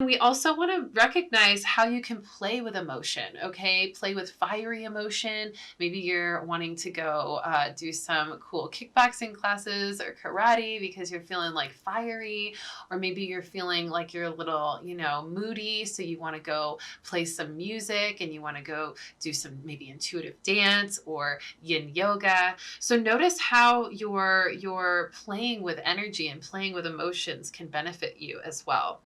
We also want to recognize how you can play with emotion, okay? Play with fiery emotion. Maybe you're wanting to go do some cool kickboxing classes or karate because you're feeling like fiery, or maybe you're feeling like you're a little, moody. So you want to go play some music and you want to go do some maybe intuitive dance or yin yoga. So notice how your playing with energy and playing with emotions can benefit you as well.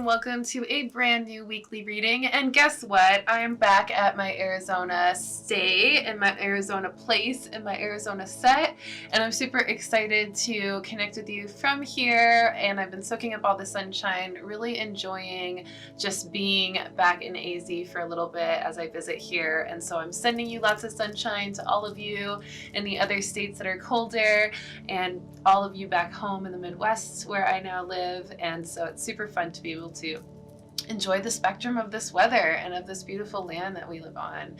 Welcome to a brand new weekly reading. And guess what? I am back at my Arizona stay, in my Arizona place, in my Arizona set, and I'm super excited to connect with you from here. And I've been soaking up all the sunshine, really enjoying just being back in AZ for a little bit as I visit here. And so I'm sending you lots of sunshine to all of you in the other states that are colder, and all of you back home in the Midwest where I now live. And so it's super fun to be able to enjoy the spectrum of this weather and of this beautiful land that we live on.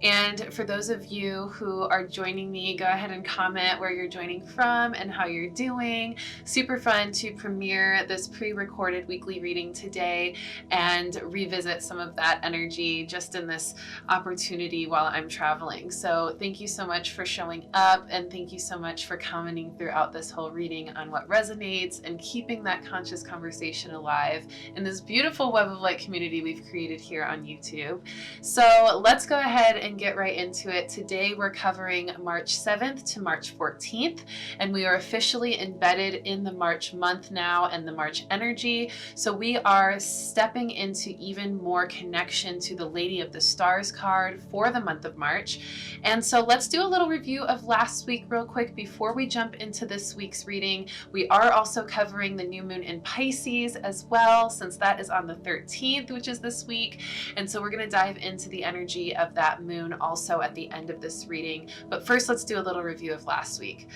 And for those of you who are joining me, go ahead and comment where you're joining from and how you're doing. Super fun to premiere this pre-recorded weekly reading today and revisit some of that energy just in this opportunity while I'm traveling. So thank you so much for showing up, and thank you so much for commenting throughout this whole reading on what resonates and keeping that conscious conversation alive in this beautiful web of light community we've created here on YouTube. So let's go ahead and get right into it. Today we're covering March 7th to March 14th, and we are officially embedded in the March month now and the March energy. So we are stepping into even more connection to the Lady of the Stars card for the month of March. And so let's do a little review of last week real quick before we jump into this week's reading. We are also covering the new moon in Pisces as well, since that is on the 13th, which is this week. And so we're going to dive into the energy of that moon also at the end of this reading. But first, let's do a little review of last week.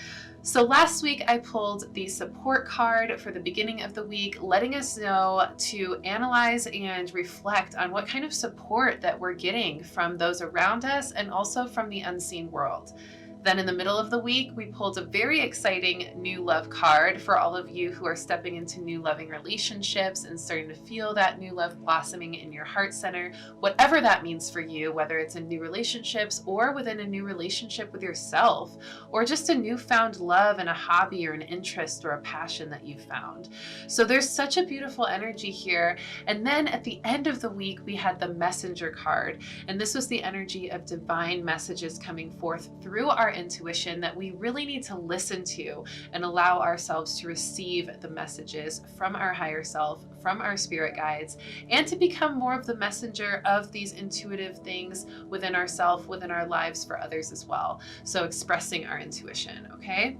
So last week I pulled the support card for the beginning of the week, letting us know to analyze and reflect on what kind of support that we're getting from those around us and also from the unseen world. Then in the middle of the week, we pulled a very exciting new love card for all of you who are stepping into new loving relationships and starting to feel that new love blossoming in your heart center, whatever that means for you, whether it's in new relationships or within a new relationship with yourself, or just a newfound love and a hobby or an interest or a passion that you've found. So there's such a beautiful energy here. And then at the end of the week, we had the messenger card. And this was the energy of divine messages coming forth through our intuition that we really need to listen to and allow ourselves to receive the messages from our higher self, from our spirit guides, and to become more of the messenger of these intuitive things within ourselves, within our lives for others as well. So expressing our intuition, okay?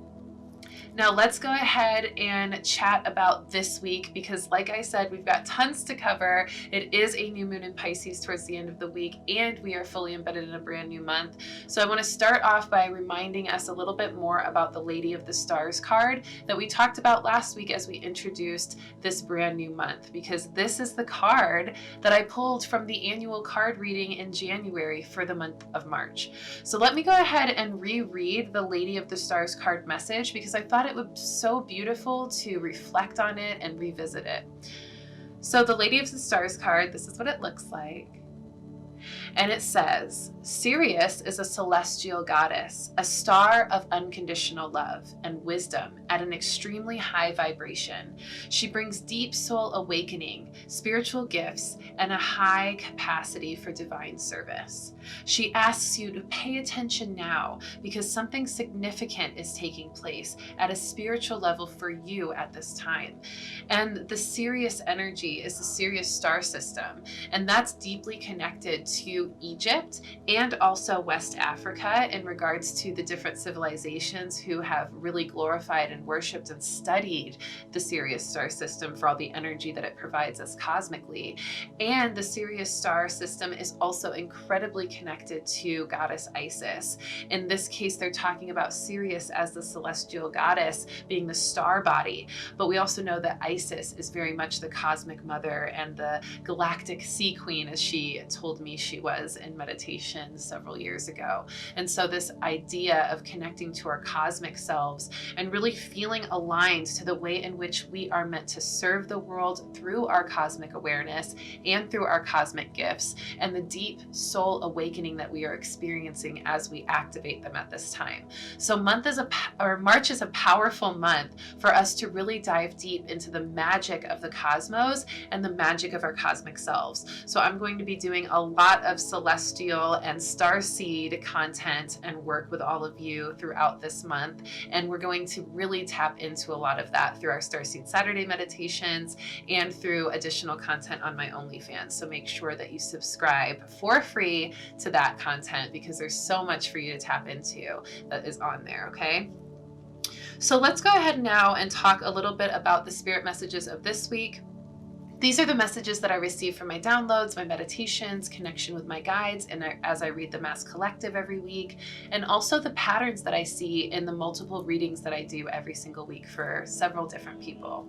Now let's go ahead and chat about this week, because like I said, we've got tons to cover. It is a new moon in Pisces towards the end of the week, and we are fully embedded in a brand new month. So I want to start off by reminding us a little bit more about the Lady of the Stars card that we talked about last week as we introduced this brand new month, because this is the card that I pulled from the annual card reading in January for the month of March. So let me go ahead and reread the Lady of the Stars card message, because I thought it would be so beautiful to reflect on it and revisit it. So the Lady of the Stars card, this is what it looks like. And it says, Sirius is a celestial goddess, a star of unconditional love and wisdom at an extremely high vibration. She brings deep soul awakening, spiritual gifts, and a high capacity for divine service. She asks you to pay attention now, because something significant is taking place at a spiritual level for you at this time. And the Sirius energy is the Sirius star system, and that's deeply connected to Egypt and also West Africa in regards to the different civilizations who have really glorified and worshipped and studied the Sirius star system for all the energy that it provides us cosmically. And the Sirius star system is also incredibly connected to goddess Isis. In this case, they're talking about Sirius as the celestial goddess being the star body, but we also know that Isis is very much the cosmic mother and the galactic sea queen, as she told me she was in meditation several years ago. And so this idea of connecting to our cosmic selves and really feeling aligned to the way in which we are meant to serve the world through our cosmic awareness and through our cosmic gifts, and the deep soul awakening that we are experiencing as we activate them at this time. So March is a powerful month for us to really dive deep into the magic of the cosmos and the magic of our cosmic selves. So I'm going to be doing a lot of celestial and starseed content and work with all of you throughout this month. And we're going to really tap into a lot of that through our Starseed Saturday meditations and through additional content on my OnlyFans. So make sure that you subscribe for free to that content, because there's so much for you to tap into that is on there, okay? So let's go ahead now and talk a little bit about the spirit messages of this week. These are the messages that I receive from my downloads, my meditations, connection with my guides, and as I read the Mass Collective every week, and also the patterns that I see in the multiple readings that I do every single week for several different people.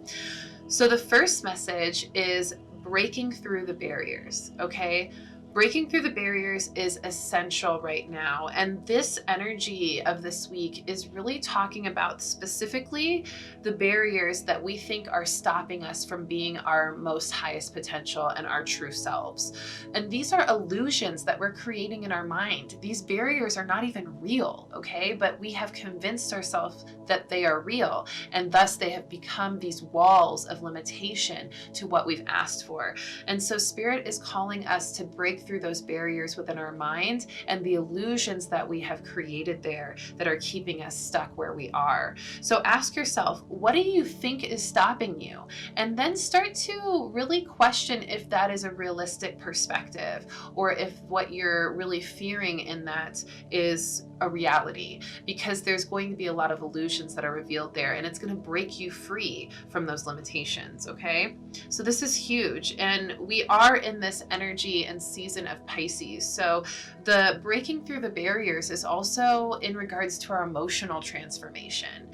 So the first message is breaking through the barriers, okay? Breaking through the barriers is essential right now. And this energy of this week is really talking about specifically the barriers that we think are stopping us from being our most highest potential and our true selves. And these are illusions that we're creating in our mind. These barriers are not even real, okay? But we have convinced ourselves that they are real. And thus they have become these walls of limitation to what we've asked for. And so Spirit is calling us to break through those barriers within our mind and the illusions that we have created there that are keeping us stuck where we are. So ask yourself, what do you think is stopping you? And then start to really question if that is a realistic perspective, or if what you're really fearing in that is a reality, because there's going to be a lot of illusions that are revealed there, and it's going to break you free from those limitations, okay? So this is huge, and we are in this energy and season of Pisces. So the breaking through the barriers is also in regards to our emotional transformation.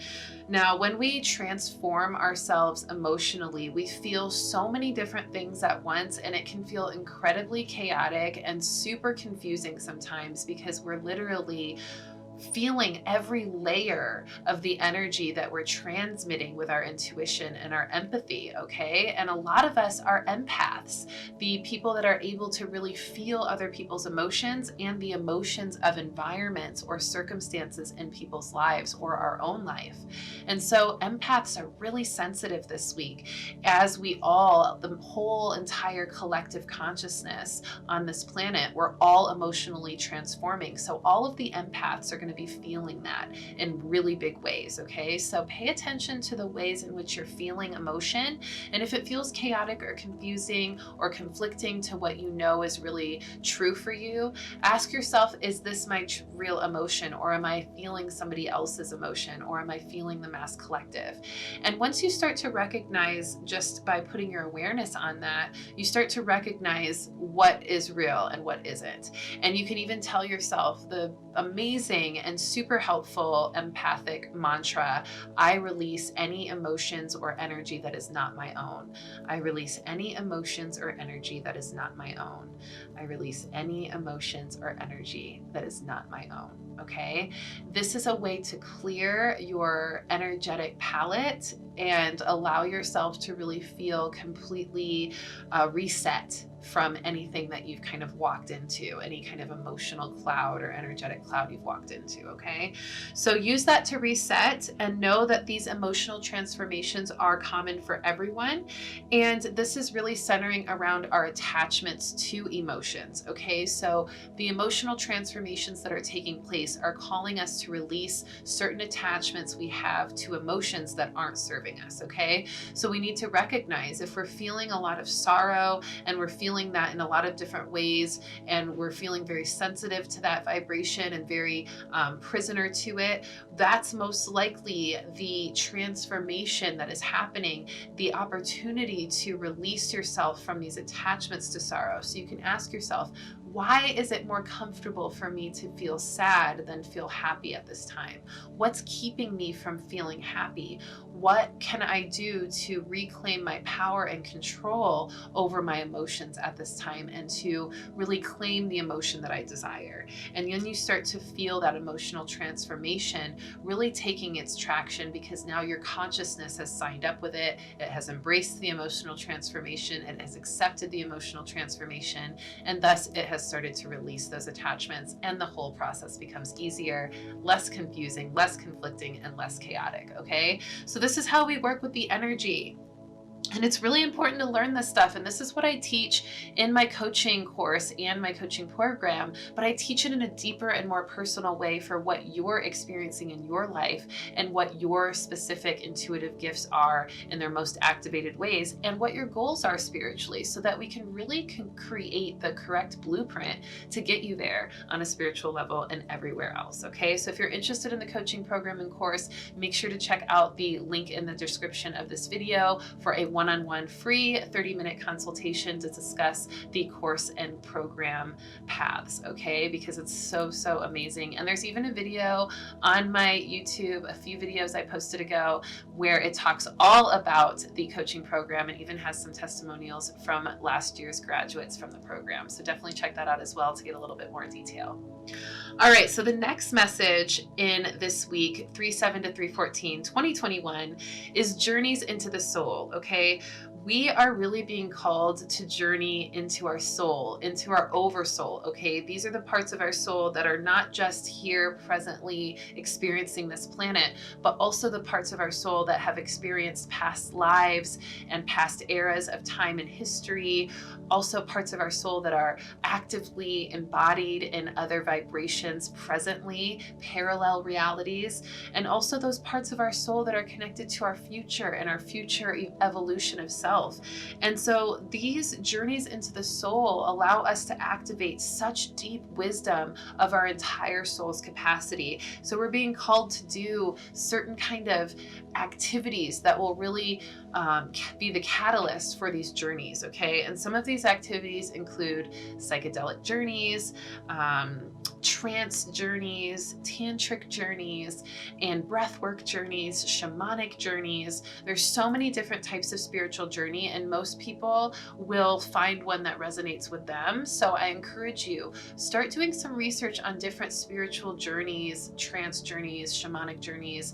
Now, when we transform ourselves emotionally, we feel so many different things at once, and it can feel incredibly chaotic and super confusing sometimes, because we're literally feeling every layer of the energy that we're transmitting with our intuition and our empathy, okay? And a lot of us are empaths, the people that are able to really feel other people's emotions and the emotions of environments or circumstances in people's lives or our own life. And so empaths are really sensitive this week, as we all, the whole entire collective consciousness on this planet, we're all emotionally transforming. So all of the empaths are going to be feeling that in really big ways, okay? So pay attention to the ways in which you're feeling emotion, and if it feels chaotic or confusing or conflicting to what you know is really true for you, ask yourself, is this my real emotion, or am I feeling somebody else's emotion, or am I feeling the Mass Collective? And once you start to recognize, just by putting your awareness on that, you start to recognize what is real and what isn't. And you can even tell yourself the amazing and super helpful empathic mantra, I release any emotions or energy that is not my own. I release any emotions or energy that is not my own. I release any emotions or energy that is not my own. Okay? This is a way to clear your energetic palette and allow yourself to really feel completely reset from anything that you've kind of walked into, any kind of emotional cloud or energetic cloud you've walked into, okay? So use that to reset, and know that these emotional transformations are common for everyone. And this is really centering around our attachments to emotions, okay? So the emotional transformations that are taking place are calling us to release certain attachments we have to emotions that aren't serving us, okay? So we need to recognize if we're feeling a lot of sorrow and we're feeling feeling that in a lot of different ways, and we're feeling very sensitive to that vibration and very prisoner to it, that's most likely the transformation that is happening, the opportunity to release yourself from these attachments to sorrow. So you can ask yourself, why is it more comfortable for me to feel sad than feel happy at this time? What's keeping me from feeling happy? What can I do to reclaim my power and control over my emotions at this time, and to really claim the emotion that I desire? And then you start to feel that emotional transformation really taking its traction, because now your consciousness has signed up with it. It has embraced the emotional transformation. It has accepted the emotional transformation, and thus it has started to release those attachments, and the whole process becomes easier, less confusing, less conflicting, and less chaotic. Okay, so this is how we work with the energy. And it's really important to learn this stuff. And this is what I teach in my coaching course and my coaching program, but I teach it in a deeper and more personal way for what you're experiencing in your life, and what your specific intuitive gifts are in their most activated ways, and what your goals are spiritually, so that we can really create the correct blueprint to get you there on a spiritual level and everywhere else. Okay, so if you're interested in the coaching program and course, make sure to check out the link in the description of this video for a one-on-one free 30-minute consultation to discuss the course and program paths, okay? Because it's so amazing. And there's even a video on my YouTube, a few videos I posted ago, where it talks all about the coaching program, and even has some testimonials from last year's graduates from the program. So definitely check that out as well to get a little bit more detail. All right, so the next message in this week, 3/7 to 3/14, 2021, is journeys into the soul, okay? We are really being called to journey into our soul, into our oversoul, okay? These are the parts of our soul that are not just here presently experiencing this planet, but also the parts of our soul that have experienced past lives and past eras of time and history. Also parts of our soul that are actively embodied in other vibrations presently, parallel realities, and also those parts of our soul that are connected to our future and our future evolution of self. And so these journeys into the soul allow us to activate such deep wisdom of our entire soul's capacity. So we're being called to do certain kind of activities that will really be the catalyst for these journeys, okay? And some of these activities include psychedelic journeys, trance journeys, tantric journeys, and breathwork journeys, shamanic journeys. There's so many different types of spiritual journey, and most people will find one that resonates with them. So I encourage you, start doing some research on different spiritual journeys, trance journeys, shamanic journeys,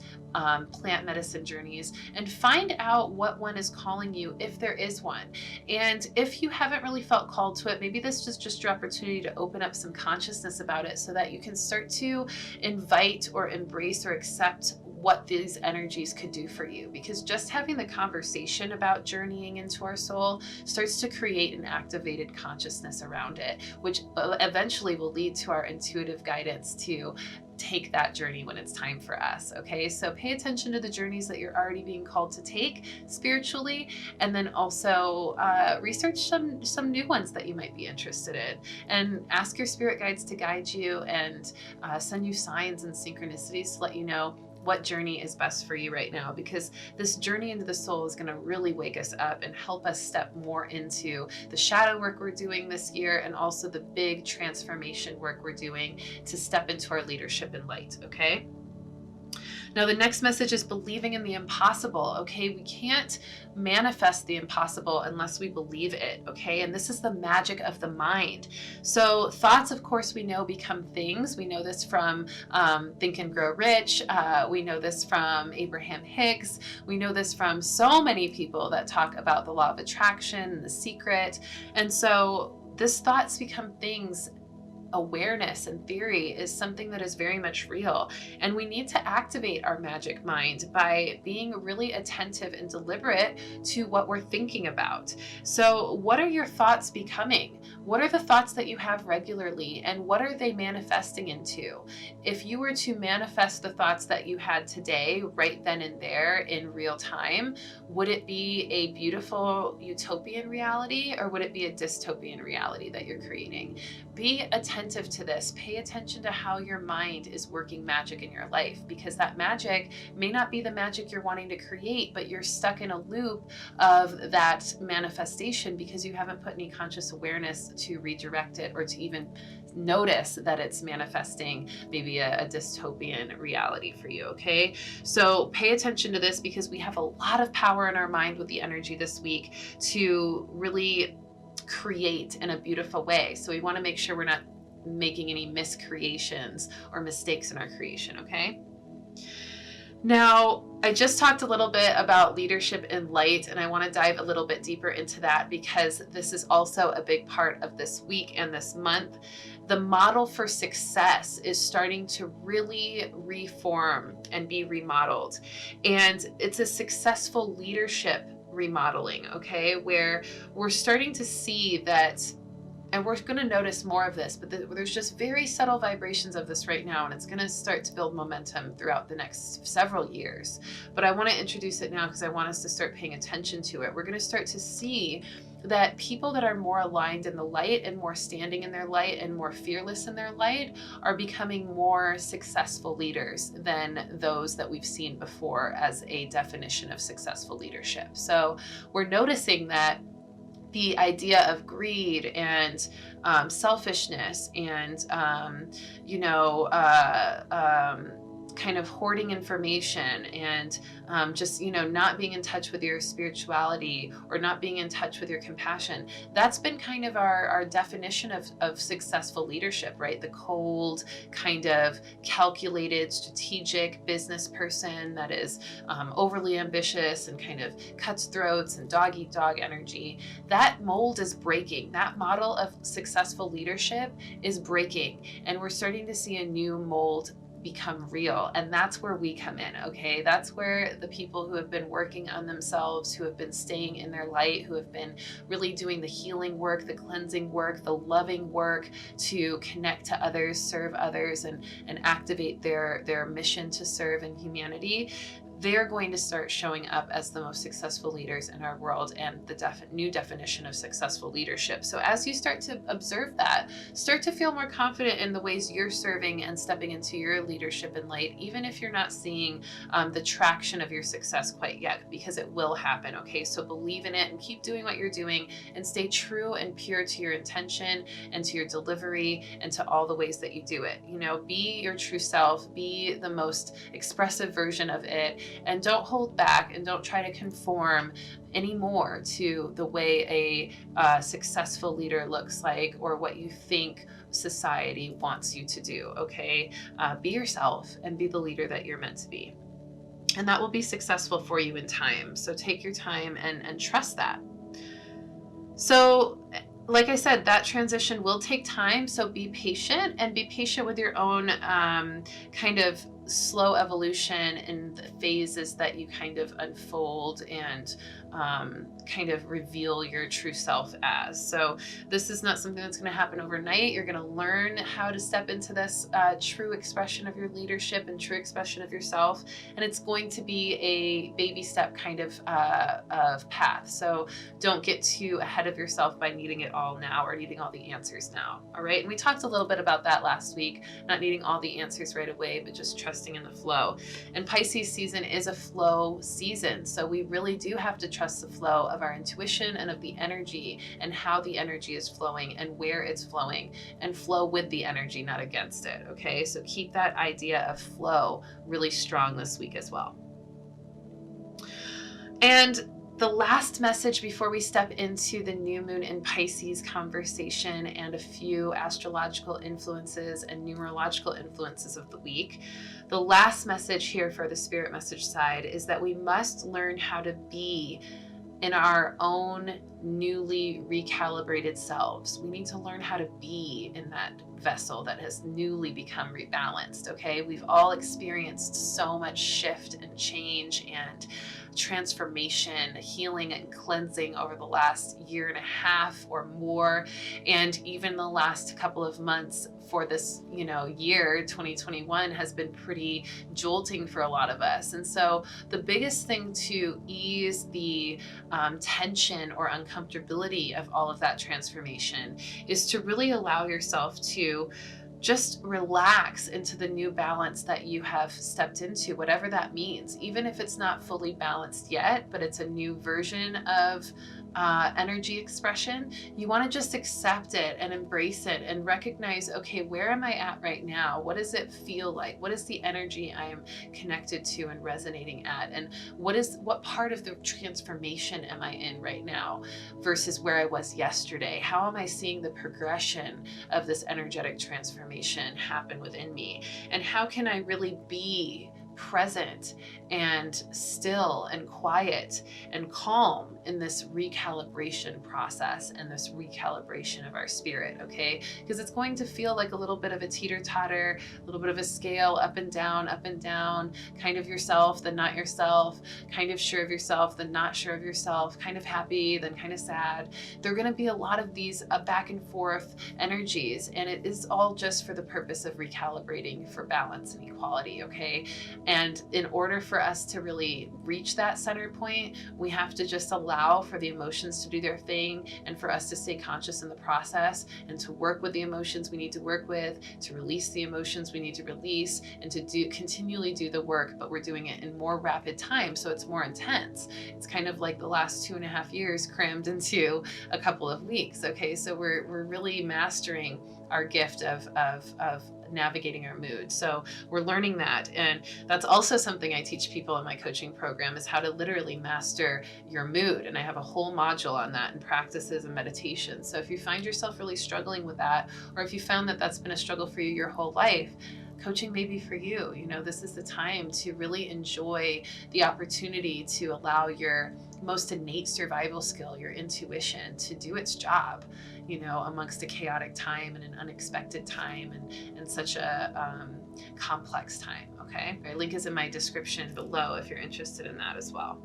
plant medicine journeys, and find out what one is calling you, if there is one. And if you haven't really felt called to it, maybe this is just your opportunity to open up some consciousness about it, so that you can start to invite or embrace or accept what these energies could do for you. Because just having the conversation about journeying into our soul starts to create an activated consciousness around it, which eventually will lead to our intuitive guidance to take that journey when it's time for us. Okay, so pay attention to the journeys that you're already being called to take spiritually, and then also research some new ones that you might be interested in, and ask your spirit guides to guide you and send you signs and synchronicities to let you know what journey is best for you right now, because this journey into the soul is going to really wake us up and help us step more into the shadow work we're doing this year, and also the big transformation work we're doing to step into our leadership in light, okay? Now, the next message is believing in the impossible, okay? We can't manifest the impossible unless we believe it, okay? And this is the magic of the mind. So thoughts, of course, we know become things. We know this from Think and Grow Rich. We know this from Abraham Hicks. We know this from so many people that talk about the law of attraction and The Secret. And so these thoughts become things awareness and theory is something that is very much real. And we need to activate our magic mind by being really attentive and deliberate to what we're thinking about. So what are your thoughts becoming? What are the thoughts that you have regularly, and what are they manifesting into? If you were to manifest the thoughts that you had today, right then and there in real time, would it be a beautiful utopian reality, or would it be a dystopian reality that you're creating? Be attentive to this. Pay attention to how your mind is working magic in your life, because that magic may not be the magic you're wanting to create, but you're stuck in a loop of that manifestation because you haven't put any conscious awareness to redirect it, or to even notice that it's manifesting maybe a dystopian reality for you. Okay, so pay attention to this, because we have a lot of power in our mind with the energy this week to really create in a beautiful way. So we want to make sure we're not making any miscreations or mistakes in our creation. Okay, now, I just talked a little bit about leadership in light, and I want to dive a little bit deeper into that, because this is also a big part of this week and this month. The model for success is starting to really reform and be remodeled. And it's a successful leadership remodeling, okay, where we're starting to see that, and we're going to notice more of this, but there's just very subtle vibrations of this right now, and it's going to start to build momentum throughout the next several years. But I want to introduce it now because I want us to start paying attention to it. We're going to start to see that people that are more aligned in the light and more standing in their light and more fearless in their light are becoming more successful leaders than those that we've seen before as a definition of successful leadership. So we're noticing that the idea of greed and selfishness and, kind of hoarding information and just, not being in touch with your spirituality or not being in touch with your compassion. That's been kind of our definition of successful leadership, right? The cold, kind of calculated, strategic business person that is overly ambitious and kind of cuts throats and dog eat dog energy. That mold is breaking. That model of successful leadership is breaking. And we're starting to see a new mold become real. And that's where we come in, okay? That's where the people who have been working on themselves, who have been staying in their light, who have been really doing the healing work, the cleansing work, the loving work to connect to others, serve others, and activate their mission to serve in humanity, they're going to start showing up as the most successful leaders in our world and the new definition of successful leadership. So as you start to observe that, start to feel more confident in the ways you're serving and stepping into your leadership in light, even if you're not seeing the traction of your success quite yet, because it will happen, okay? So believe in it and keep doing what you're doing and stay true and pure to your intention and to your delivery and to all the ways that you do it. Be your true self, be the most expressive version of it, and don't hold back and don't try to conform anymore to the way a successful leader looks like or what you think society wants you to do, okay? Be yourself and be the leader that you're meant to be. And that will be successful for you in time. So take your time and trust that. So, like I said, that transition will take time. So be patient, and be patient with your own kind of slow evolution in the phases that you kind of unfold and kind of reveal your true self as. So this is not something that's going to happen overnight. You're going to learn how to step into this true expression of your leadership and true expression of yourself. And it's going to be a baby step kind of path. So don't get too ahead of yourself by needing it all now or needing all the answers now. All right. And we talked a little bit about that last week, not needing all the answers right away, but just trusting in the flow. And Pisces season is a flow season. So we really do have to trust the flow of our intuition and of the energy and how the energy is flowing and where it's flowing, and flow with the energy, not against it. Okay. So keep that idea of flow really strong this week as well. And the last message before we step into the new moon in Pisces conversation and a few astrological influences and numerological influences of the week, the last message here for the spirit message side is that we must learn how to be in our own newly recalibrated selves. We need to learn how to be in that vessel that has newly become rebalanced, okay? We've all experienced so much shift and change and transformation, healing and cleansing over the last year and a half or more, and even the last couple of months for this, year 2021 has been pretty jolting for a lot of us. And so the biggest thing to ease the tension or uncomfortability of all of that transformation is to really allow yourself to just relax into the new balance that you have stepped into, whatever that means, even if it's not fully balanced yet, but it's a new version of energy expression. You want to just accept it and embrace it and recognize, okay, where am I at right now? What does it feel like? What is the energy I am connected to and resonating at? And what part of the transformation am I in right now versus where I was yesterday? How am I seeing the progression of this energetic transformation happen within me? And how can I really be present and still and quiet and calm in this recalibration process and this recalibration of our spirit, okay? Because it's going to feel like a little bit of a teeter-totter, a little bit of a scale, up and down, kind of yourself, then not yourself, kind of sure of yourself, then not sure of yourself, kind of happy, then kind of sad. There are going to be a lot of these back and forth energies, and it is all just for the purpose of recalibrating for balance and equality, okay? And in order for us to really reach that center point, we have to just allow for the emotions to do their thing and for us to stay conscious in the process and to work with the emotions we need to work with, to release the emotions we need to release, and to continually do the work, but we're doing it in more rapid time, so it's more intense. It's kind of like the last 2.5 years crammed into a couple of weeks, okay? So we're really mastering our gift of navigating our mood. So we're learning that. And that's also something I teach people in my coaching program, is how to literally master your mood. And I have a whole module on that in practices and meditation. So if you find yourself really struggling with that, or if you found that that's been a struggle for you your whole life, coaching may be for you. This is the time to really enjoy the opportunity to allow your most innate survival skill, your intuition, to do its job, amongst a chaotic time and an unexpected time and such a complex time, okay? Our link is in my description below if you're interested in that as well.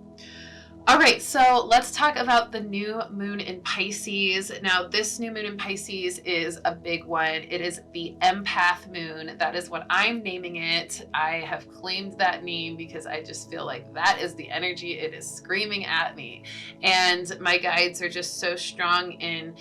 All right, so let's talk about the new moon in Pisces. Now, this new moon in Pisces is a big one. It is the empath moon. That is what I'm naming it. I have claimed that name because I just feel like that is the energy it is screaming at me. And my guides are just so strong in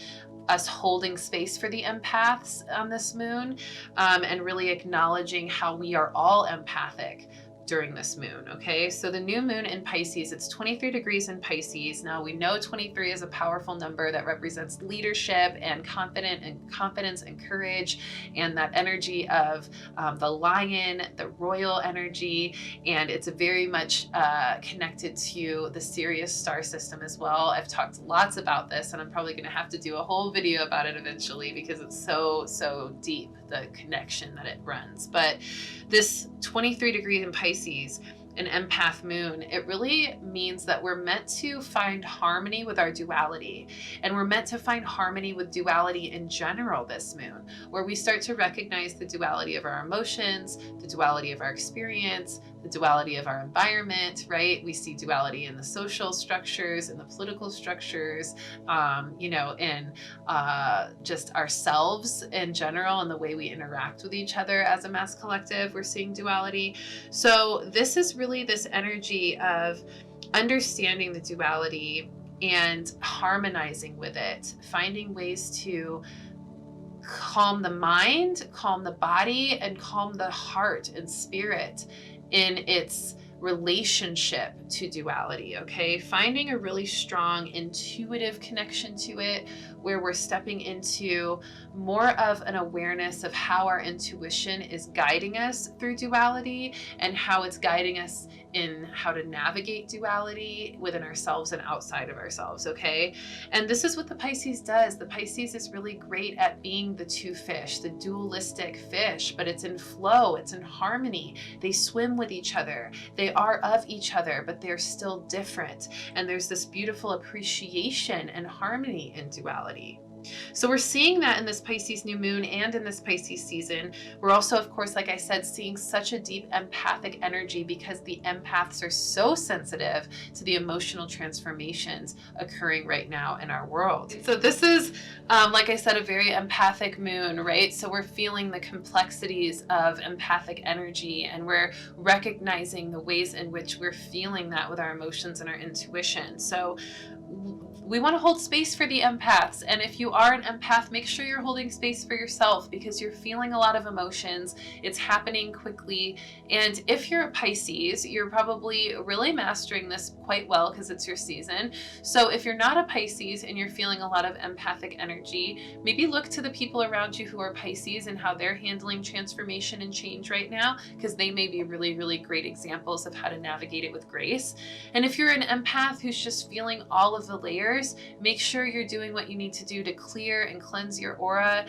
us holding space for the empaths on this moon, and really acknowledging how we are all empathic during this moon, okay? So the new moon in Pisces, it's 23 degrees in Pisces. Now we know 23 is a powerful number that represents leadership and confidence and courage, and that energy of the lion, the royal energy, and it's very much connected to the Sirius star system as well. I've talked lots about this, and I'm probably gonna have to do a whole video about it eventually because it's so deep, the connection that it runs. But this 23 degrees in Pisces, an empath moon, it really means that we're meant to find harmony with our duality, and we're meant to find harmony with duality in general this moon, where we start to recognize the duality of our emotions, the duality of our experience, the duality of our environment, right? We see duality in the social structures, in the political structures, in just ourselves in general and the way we interact with each other as a mass collective. We're seeing duality. So this is really this energy of understanding the duality and harmonizing with it, finding ways to calm the mind, calm the body, and calm the heart and spirit in its relationship to duality, okay? Finding a really strong intuitive connection to it, where we're stepping into more of an awareness of how our intuition is guiding us through duality and how it's guiding us in how to navigate duality within ourselves and outside of ourselves, okay? And this is what the Pisces does. The Pisces is really great at being the two fish, the dualistic fish, but it's in flow, it's in harmony. They swim with each other. They are of each other, but they're still different. And there's this beautiful appreciation and harmony in duality. So we're seeing that in this Pisces new moon and in this Pisces season. We're also, of course, like I said, seeing such a deep empathic energy because the empaths are so sensitive to the emotional transformations occurring right now in our world. So this is, like I said, a very empathic moon, right? So we're feeling the complexities of empathic energy, and we're recognizing the ways in which we're feeling that with our emotions and our intuition. So we want to hold space for the empaths. And if you are an empath, make sure you're holding space for yourself because you're feeling a lot of emotions. It's happening quickly. And if you're a Pisces, you're probably really mastering this quite well because it's your season. So if you're not a Pisces and you're feeling a lot of empathic energy, maybe look to the people around you who are Pisces and how they're handling transformation and change right now, because they may be really, really great examples of how to navigate it with grace. And if you're an empath who's just feeling all of the layers, make sure you're doing what you need to do to clear and cleanse your aura.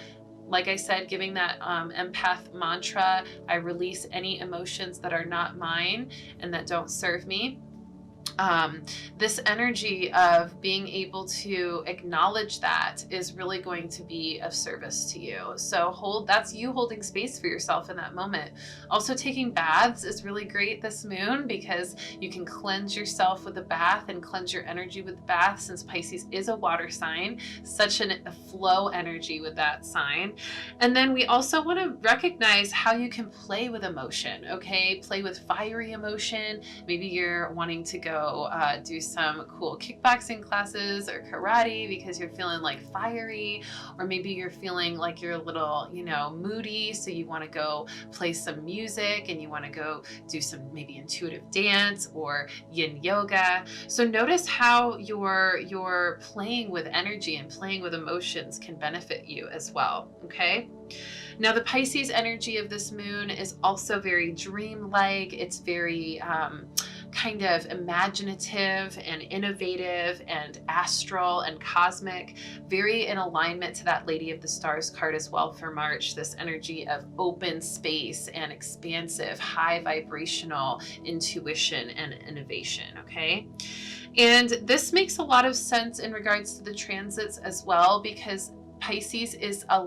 Like I said, giving that empath mantra, I release any emotions that are not mine and that don't serve me. This energy of being able to acknowledge that is really going to be of service to you. So that's you holding space for yourself in that moment. Also, taking baths is really great this moon because you can cleanse yourself with a bath and cleanse your energy with the bath, since Pisces is a water sign, such a flow energy with that sign. And then we also want to recognize how you can play with emotion, okay? Play with fiery emotion. Maybe you're wanting to go do some cool kickboxing classes or karate because you're feeling like fiery, or maybe you're feeling like you're a little, moody, so you want to go play some music and you want to go do some maybe intuitive dance or yin yoga. So notice how your playing with energy and playing with emotions can benefit you as well, okay? Now, the Pisces energy of this moon is also very dreamlike. It's very kind of imaginative and innovative and astral and cosmic, very in alignment to that Lady of the Stars card as well for March, this energy of open space and expansive, high vibrational intuition and innovation, okay? And this makes a lot of sense in regards to the transits as well, because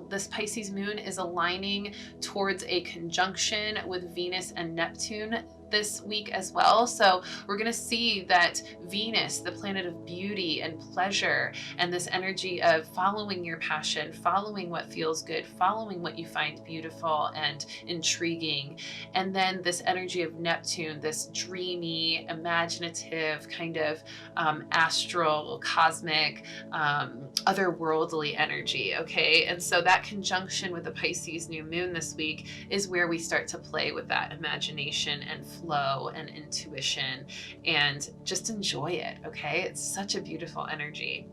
this Pisces moon is aligning towards a conjunction with Venus and Neptune this week as well. So we're going to see that Venus, the planet of beauty and pleasure, and this energy of following your passion, following what feels good, following what you find beautiful and intriguing. And then this energy of Neptune, this dreamy, imaginative, kind of astral, cosmic, otherworldly energy, okay? And so that conjunction with the Pisces new moon this week is where we start to play with that imagination and flow and intuition and just enjoy it, okay? It's such a beautiful energy.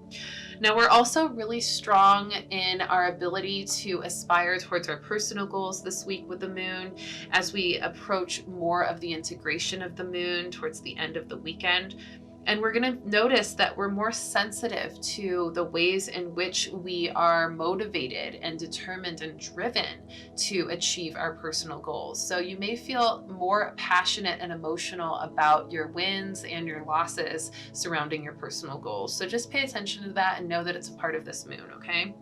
Now, we're also really strong in our ability to aspire towards our personal goals this week with the moon as we approach more of the integration of the moon towards the end of the weekend. And we're going to notice that we're more sensitive to the ways in which we are motivated and determined and driven to achieve our personal goals. So you may feel more passionate and emotional about your wins and your losses surrounding your personal goals. So just pay attention to that and know that it's a part of this moon, okay?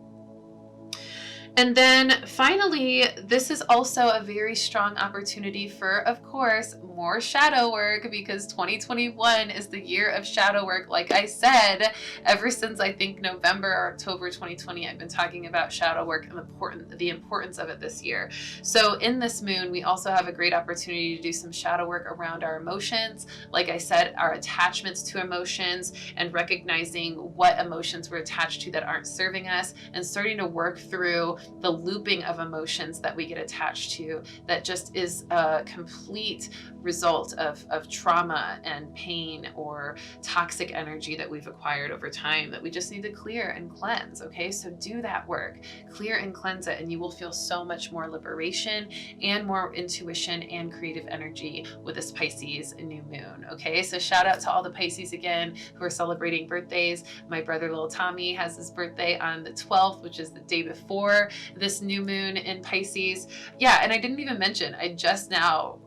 And then finally, this is also a very strong opportunity for, of course, more shadow work, because 2021 is the year of shadow work. Like I said, ever since I think November or October 2020, I've been talking about shadow work and the importance of it this year. So in this moon, we also have a great opportunity to do some shadow work around our emotions. Like I said, our attachments to emotions, and recognizing what emotions we're attached to that aren't serving us, and starting to work through the looping of emotions that we get attached to that just is a complete result of trauma and pain or toxic energy that we've acquired over time that we just need to clear and cleanse. Okay, so do that work, clear and cleanse it, and you will feel so much more liberation and more intuition and creative energy with this Pisces new moon. Okay, so shout out to all the Pisces again who are celebrating birthdays. My brother little Tommy has his birthday on the 12th, which is the day before this new moon in Pisces. Yeah, and I didn't even mention, I just now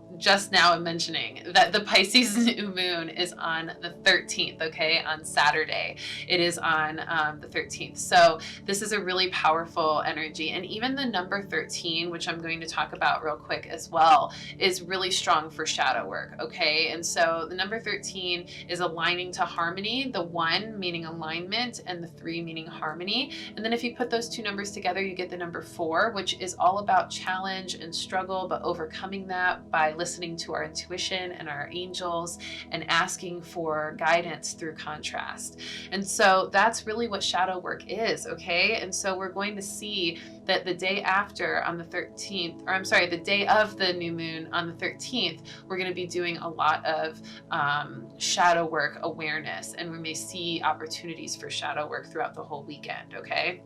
am mentioning that the Pisces new moon is on the 13th, okay, on Saturday. It is on the 13th. So this is a really powerful energy. And even the number 13, which I'm going to talk about real quick as well, is really strong for shadow work, okay? And so the number 13 is aligning to harmony, the 1 meaning alignment and the 3 meaning harmony. And then if you put those two numbers together, you get the number 4, which is all about challenge and struggle, but overcoming that by listening to our intuition and our angels and asking for guidance through contrast. And so that's really what shadow work is, okay? And so we're going to see that the day after on the 13th, or I'm sorry, the day of the new moon on the 13th, we're going to be doing a lot of shadow work awareness, and we may see opportunities for shadow work throughout the whole weekend, okay?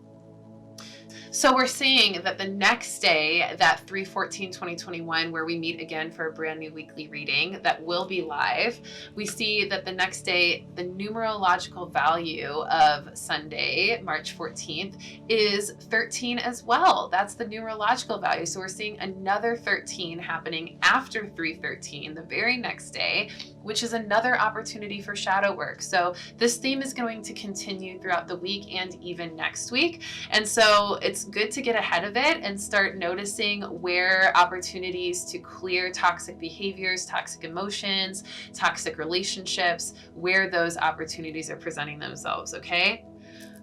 So we're seeing that the next day, that 3/14/2021, where we meet again for a brand new weekly reading that will be live, we see that the next day, the numerological value of Sunday, March 14th, is 13 as well. That's the numerological value. So we're seeing another 13 happening after 3/13, the very next day, which is another opportunity for shadow work. So this theme is going to continue throughout the week and even next week. And so it's good to get ahead of it and start noticing where opportunities to clear toxic behaviors, toxic emotions, toxic relationships, where those opportunities are presenting themselves, okay?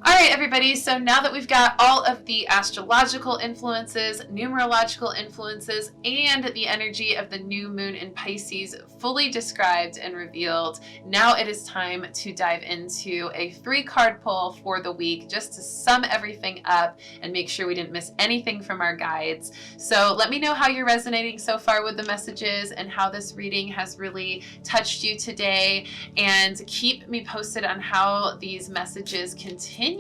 All right, everybody, so now that we've got all of the astrological influences, numerological influences, and the energy of the new moon in Pisces fully described and revealed, now it is time to dive into a 3-card pull for the week just to sum everything up and make sure we didn't miss anything from our guides. So let me know how you're resonating so far with the messages and how this reading has really touched you today, and keep me posted on how these messages continue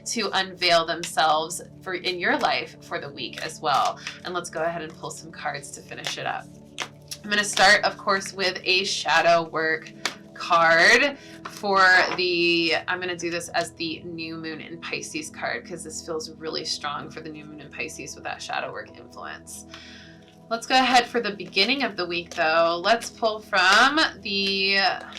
to unveil themselves in your life for the week as well. And let's go ahead and pull some cards to finish it up. I'm going to start, of course, with a shadow work card for I'm going to do this as the new moon in Pisces card because this feels really strong for the new moon in Pisces with that shadow work influence. Let's go ahead for the beginning of the week, though. Let's pull from the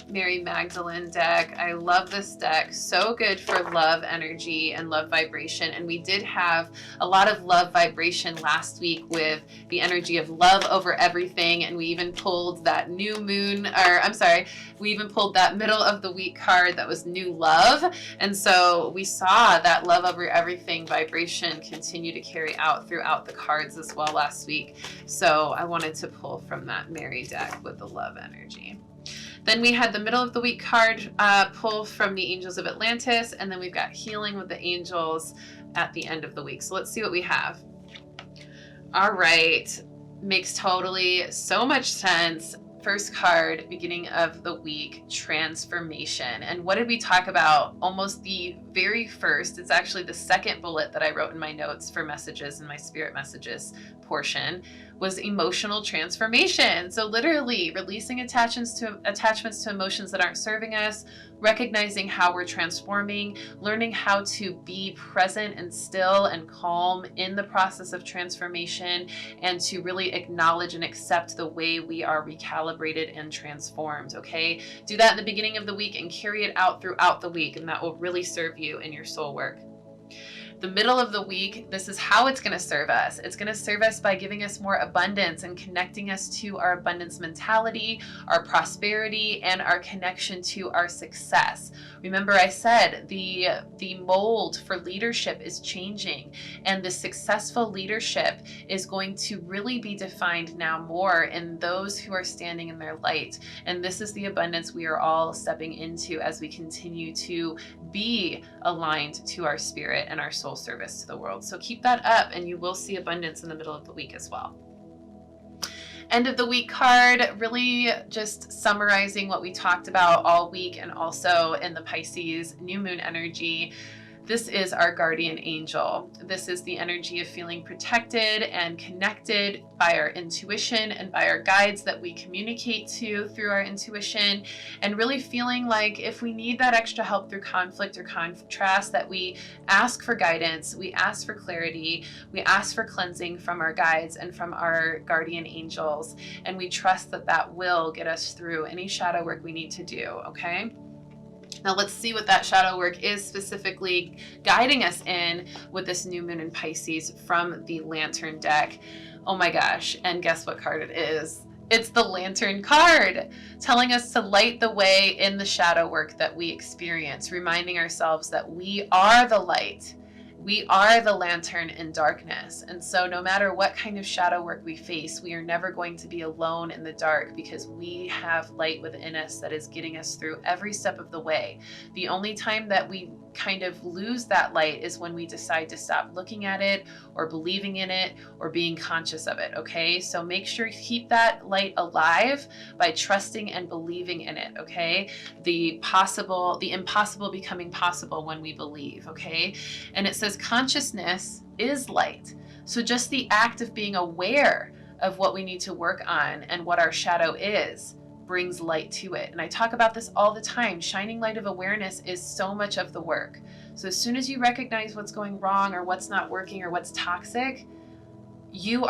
Mary Magdalene deck. I love this deck. So good for love energy and love vibration. And we did have a lot of love vibration last week with the energy of love over everything. And we even pulled that new moon, we even pulled that middle of the week card that was new love. And so we saw that love over everything vibration continue to carry out throughout the cards as well last week. So I wanted to pull from that Mary deck with the love energy. Then we had the middle of the week card pull from the Angels of Atlantis, and then we've got healing with the angels at the end of the week. So let's see what we have. All right, makes totally so much sense. First card, beginning of the week, transformation. And what did we talk about? Almost the very first, it's actually the second bullet that I wrote in my notes for messages in my spirit messages portion, was emotional transformation. So literally releasing attachments to emotions that aren't serving us, recognizing how we're transforming, learning how to be present and still and calm in the process of transformation, and to really acknowledge and accept the way we are recalibrated and transformed, okay? Do that in the beginning of the week and carry it out throughout the week, and that will really serve you in your soul work. The middle of the week, this is how it's going to serve us. It's going to serve us by giving us more abundance and connecting us to our abundance mentality, our prosperity, and our connection to our success. Remember, I said the mold for leadership is changing, and the successful leadership is going to really be defined now more in those who are standing in their light. And this is the abundance we are all stepping into as we continue to be aligned to our spirit and our soul soul service to the world. So keep that up and you will see abundance in the middle of the week as well. End of the week card, really just summarizing what we talked about all week and also in the Pisces new moon energy. This is our guardian angel. This is the energy of feeling protected and connected by our intuition and by our guides that we communicate to through our intuition, and really feeling like if we need that extra help through conflict or contrast, that we ask for guidance, we ask for clarity, we ask for cleansing from our guides and from our guardian angels, and we trust that that will get us through any shadow work we need to do, okay? Now let's see what that shadow work is specifically guiding us in with this new moon in Pisces from the Lantern deck. Oh my gosh, and guess what card it is? It's the Lantern card, telling us to light the way in the shadow work that we experience, reminding ourselves that we are the light. We are the lantern in darkness. And so no matter what kind of shadow work we face, we are never going to be alone in the dark because we have light within us that is getting us through every step of the way. The only time that we kind of lose that light is when we decide to stop looking at it or believing in it or being conscious of it, okay? So make sure you keep that light alive by trusting and believing in it, okay? The impossible becoming possible when we believe, okay? And it says consciousness is light. So just the act of being aware of what we need to work on and what our shadow is brings light to it. And I talk about this all the time. Shining light of awareness is so much of the work. So as soon as you recognize what's going wrong or what's not working or what's toxic, you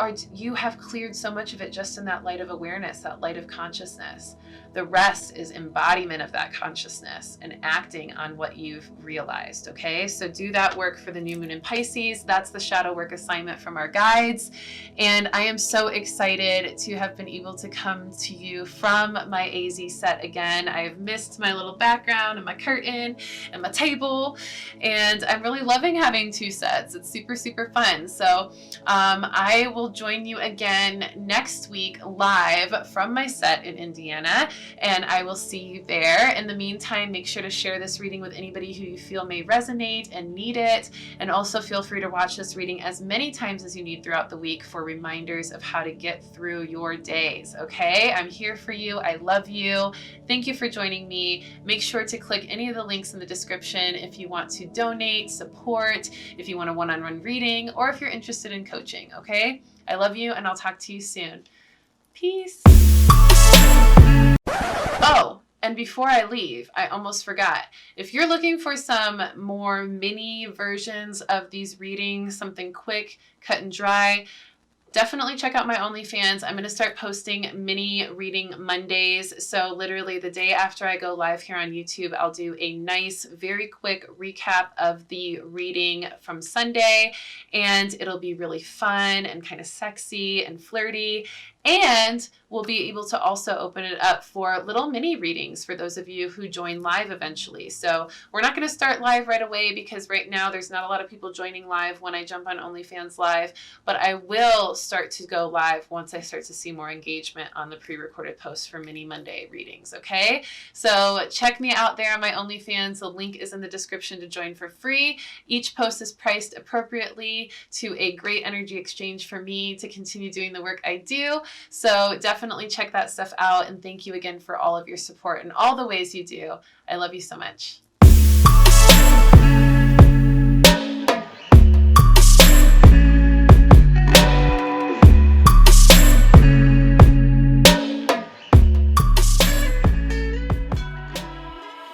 have cleared so much of it just in that light of awareness, that light of consciousness. The rest is embodiment of that consciousness and acting on what you've realized, okay? So do that work for the new moon in Pisces. That's the shadow work assignment from our guides. And I am so excited to have been able to come to you from my AZ set again. I have missed my little background and my curtain and my table, and I'm really loving having two sets. It's super, super fun. So I will join you again next week live from my set in Indiana, and I will see you there. In the meantime, make sure to share this reading with anybody who you feel may resonate and need it, and also feel free to watch this reading as many times as you need throughout the week for reminders of how to get through your days, okay? I'm here for you. I love you. Thank you for joining me. Make sure to click any of the links in the description if you want to donate, support, if you want a one-on-one reading, or if you're interested in coaching, okay? I love you, and I'll talk to you soon. Peace. Oh, and before I leave, I almost forgot. If you're looking for some more mini versions of these readings, something quick, cut and dry, definitely check out my OnlyFans. I'm going to start posting mini reading Mondays. So literally the day after I go live here on YouTube, I'll do a nice, very quick recap of the reading from Sunday. And it'll be really fun and kind of sexy and flirty. And we'll be able to also open it up for little mini readings for those of you who join live eventually. So we're not going to start live right away because right now there's not a lot of people joining live when I jump on OnlyFans Live, but I will start to go live once I start to see more engagement on the pre-recorded posts for mini Monday readings, okay? So check me out there on my OnlyFans. The link is in the description to join for free. Each post is priced appropriately to a great energy exchange for me to continue doing the work I do. So definitely check that stuff out, and thank you again for all of your support and all the ways you do. I love you so much.